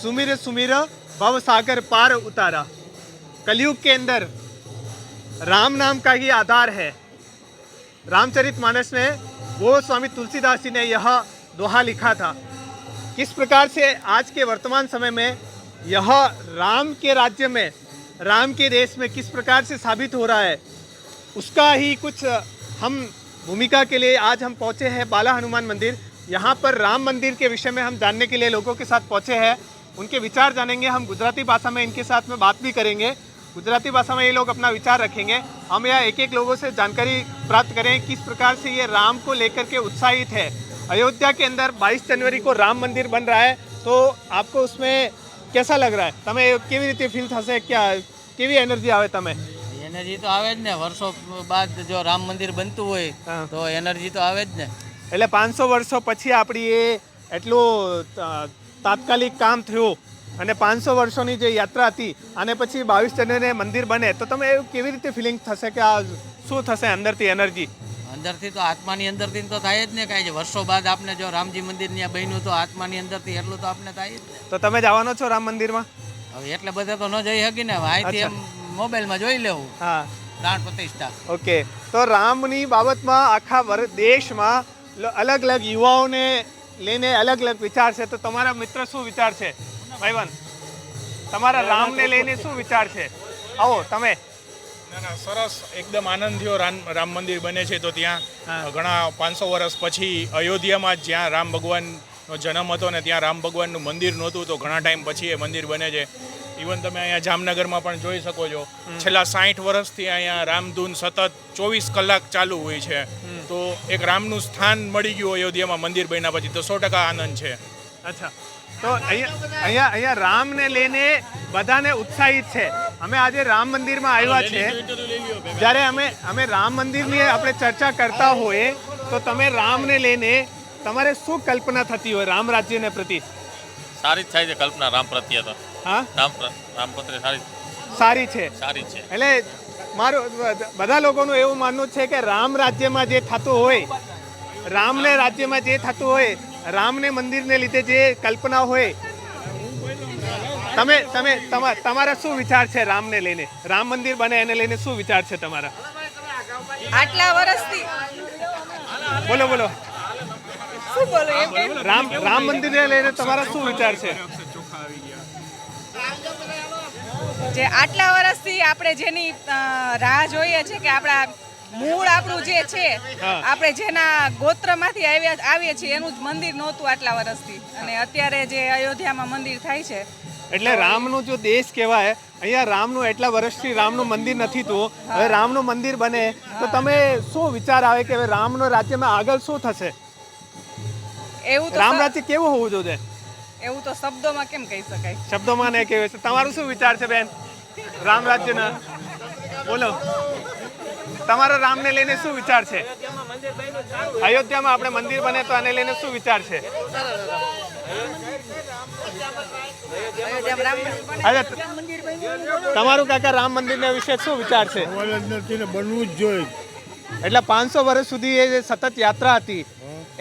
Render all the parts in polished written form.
सुमिर सुमिर भव सागर पार उतारा। कलयुग के अंदर राम नाम का ही आधार है। रामचरितमानस में वो स्वामी तुलसीदास जी ने यह दोहा लिखा था। किस प्रकार से आज के वर्तमान समय में यह राम के राज्य में, राम के देश में किस प्रकार से साबित हो रहा है, उसका ही कुछ हम भूमिका के लिए आज हम पहुँचे हैं बाला हनुमान मंदिर। यहाँ पर राम मंदिर के विषय में हम जानने के लिए लोगों के साथ पहुँचे हैं, उनके विचार जानेंगे। हम गुजराती भाषा में इनके साथ में बात भी करेंगे, गुजराती भाषा में ये लोग अपना विचार रखेंगे। हम यहाँ एक एक लोगों से जानकारी प्राप्त करें किस प्रकार से ये राम को लेकर के उत्साहित है। अयोध्या के अंदर 22 जनवरी को राम मंदिर बन रहा है, तो आपको उसमें कैसा लग रहा है? તમે કેવી રીતે ફીલ થશે? क्या કેવી એનર્જી આવે તમે? એનર્જી તો આવે જ ને, વર્ષો બાદ જો રામ મંદિર બનતું હોય તો એનર્જી તો આવે જ ને. એટલે 500 વર્ષો પછી આપણી એ એટલું તાત્કાલિક કામ થયું અને 500 વર્ષોની જે યાત્રા હતી અને પછી 22 જનવરીએ મંદિર બને, તો તમે કેવી રીતે ફિલિંગ થશે કે આ શું થશે અંદરથી એનર્જી? અંદરથી તો આત્માની અંદરથી તો થાય જ ને કાંઈ. વર્ષો બાદ આપણે જો રામજી મંદિર ત્યાં બન્યું તો આત્માની અંદરથી એટલું તો આપણે થાય જ ને. તો તમે જવાનો છો રામ મંદિરમાં? હવે એટલે બધા તો ન જઈ શકી ને, અહીંથી એમ મોબાઈલમાં જોઈ લેવું. હા, પ્રાણ પ્રતિષ્ઠા. ઓકે. તો રામની બાબતમાં આખા દેશમાં અલગ અલગ યુવાઓને લઈને અલગ અલગ વિચાર છે, તો તમારા મિત્ર શું વિચાર છે? ભાઈવન, તમારા રામને લઈને શું વિચાર છે? આવો તમે. ના ના, સરસ, એકદમ આનંદ થયો. રામ મંદિર બને છે તો ત્યાં ઘણા 500 વર્ષ પછી અયોધ્યામાં જ્યાં રામ ભગવાનનો જન્મ હતો ને ત્યાં રામ ભગવાનનું મંદિર નહોતું, તો ઘણા ટાઈમ પછી એ મંદિર બને છે. ઇવન તમે અહીંયા જામનગરમાં પણ જોઈ શકો છો, છેલ્લા 60 વર્ષથી અહીંયા રામધૂન સતત 24 કલાક ચાલુ હોય છે. તો એક રામનું સ્થાન મળી ગયું અયોધ્યામાં મંદિર બન્યા પછી, તો 100% આનંદ છે. અચ્છા, તો અહીંયા રામને લઈને બધાને ઉત્સાહિત છે. અમે આજે રામ મંદિરમાં આવ્યા છે, જ્યારે અમે રામ મંદિરની આપણે ચર્ચા કરતા હોઈએ તો તમે રામને લઈને તમારે શું કલ્પના થતી હોય રામ રાજ્યને પ્રતિ? સારી જ થાય છે કલ્પના રામ પ્રત્યે તો. હા, રામ પ્રત્યે સારી છે. સારી છે. એટલે મારું બધા લોકોનું એવું માનવું છે કે રામ રાજ્યમાં જે થતું હોય, રામને રાજ્યમાં જે થતું હોય, રામને મંદિરને લીધે જે કલ્પના હોય, તમારા શું વિચાર છે રામને લઈને? રામ મંદિર બને એને લઈને શું વિચાર છે તમારા? આટલા વર્ષથી બોલો બોલો. શું બોલો એમ કે રામ મંદિરને લઈને તમારા શું વિચાર છે? જે આટલા વર્ષથી આપણે જેની રાહ જોઈએ છે કે આપણા મૂળ આપણું જે છે, આપણે જેના ગોત્રમાંથી આવીએ છીએ એનું જ મંદિર નહોતું આટલા વર્ષથી, અને અત્યારે જે અયોધ્યામાં મંદિર થાય છે એટલે રામનો જો દેશ કહેવાય, અહીંયા રામનું એટલા વર્ષથી રામનું મંદિર નથી તો હવે રામનું મંદિર બને તો તમે શું વિચાર આવે કે હવે રામનો રાજ્યમાં આગળ શું થશે? એવું તો રામ રાજ્ય કેવું હોવું જોઈએ? એવું તો શબ્દોમાં કેમ કહી શકાય? શબ્દોમાં નહીં કહેવાય. તમારું શું વિચાર છે બેન રામ રાજ્યના? બોલો, તમારો રામને લઈને શું વિચાર છે? અયોધ્યામાં આપણે મંદિર બને તો આને લઈને શું વિચાર છે? તમારું કાકા રામ મંદિરના વિશે શું વિચાર છે? બનવું જ જોઈએ. એટલે 500 વર્ષ સુધી એ સતત યાત્રા હતી,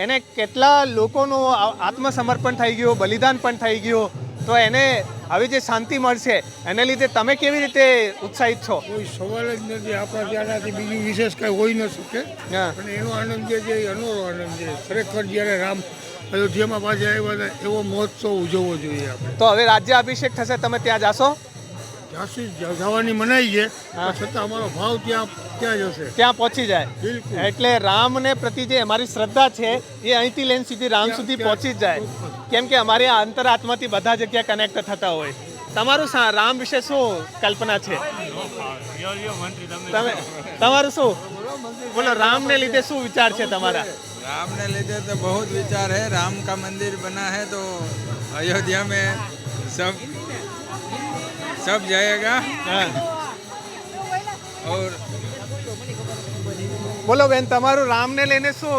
એને કેટલા લોકોનું આત્મસમર્પણ થઈ ગયું, બલિદાન પણ થઈ ગયું, તો એને હવે જે શાંતિ મળશે એને લીધે તમે કેવી રીતે ઉત્સાહિત છો? કોઈ સવાલ જ નથી. આપણા ત્યાંનાથી બીજું વિશેષ કાંઈ હોઈ ન શકે, અને એનો આનંદ જે છે એ અનોરો આનંદ છે. ખરેખર જ્યારે રામ અયોધ્યામાં પાછા આવ્યા હતા એવો મહોત્સવ ઉજવવો જોઈએ આપણે. તો હવે રાજ્ય અભિષેક થશે, તમે ત્યાં જાશો? જવાની મનાઈ છે, છતાં અમારો ભાવ ત્યાં જશે, ત્યાં પહોંચી જાય. બિલકુલ. એટલે રામને પ્રતિ જે અમારી શ્રદ્ધા છે એ અહીંથી લઈને સીધી રામ સુધી પહોંચી જ જાય, કેમ કે અમારી અંતરાત્માથી બધા જગ્યા કનેક્ટ થતા હોય. તમારું રામ વિશે શું કલ્પના છે? તમારું શું બોલો? રામને લીધે શું વિચાર છે તમારા? राम ने लेते तो बहुत विचार है. राम का मंदिर बना है तो अयोध्या में सब जाएगा. और બોલો બેન, તમારું રામને લઈને શું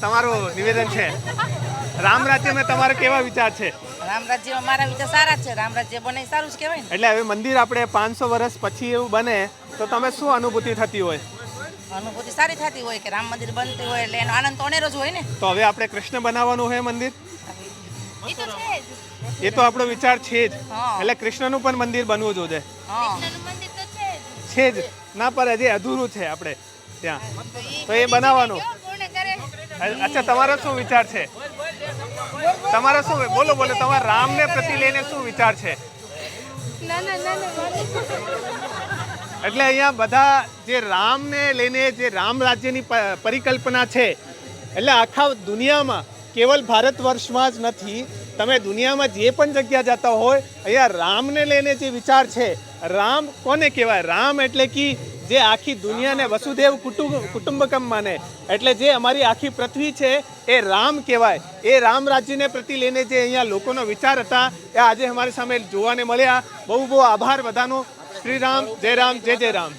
તમારું નિવેદન છે? રામ રાજ્યમાં તમારા કેવા વિચાર છે? રામ રાજ્યમાં મારા વિચાર સારા છે. રામ રાજ્ય બને સારું જ કહેવાય ને. એટલે હવે મંદિર આપણે 500 વર્ષ પછી એવું બને તો તમે શું અનુભૂતિ થતી હોય? અનુભૂતિ સારી થતી હોય કે રામ મંદિર બનતું હોય એટલે એનો આનંદ તો અનેરો જ હોય ને. તો હવે આપણે કૃષ્ણ બનાવવાનું હોય મંદિર, એ તો છે જ. એ તો આપણો વિચાર છે જ. હા. એટલે કૃષ્ણનું પણ મંદિર બનવું જોઈએ. હા કૃષ્ણનું મંદિર તો છે જ. છે જ ના, પર હજી અધૂરું છે આપણે ત્યાં, તો એ બધી બનાવવાનું. જગ્યાએ કેવો પૂર્ણ કરે. અચ્છા, તમારો શું વિચાર છે? તમારો શું, બોલો બોલો, તમારા રામને પ્રતિ લઈને શું વિચાર છે? ના ના ના ના એટલે અહીંયા બધા જે રામને લઈને જે રામ રાજ્યની પરિકલ્પના છે, એટલે આખા દુનિયામાં, કેવલ ભારત વર્ષમાં જ નથી, તમે દુનિયામાં જે પણ જગ્યા જતા હોય, અહીંયા રામને લઈને જે વિચાર છે, રામ કોને કહેવાય? રામ એટલે કે જે આખી દુનિયાને વસુદેવ કુટુંબકમ માને, એટલે જે અમારી આખી પૃથ્વી છે એ રામ કહેવાય. એ રામ રાજ્યને પ્રતિ લઈને જે અહીંયા લોકોનો વિચાર હતા એ આજે અમારી સામે જોવાને મળ્યા. બહુ બહુ આભાર બધાનો. શ્રી રામ, જય રામ, જય જય રામ.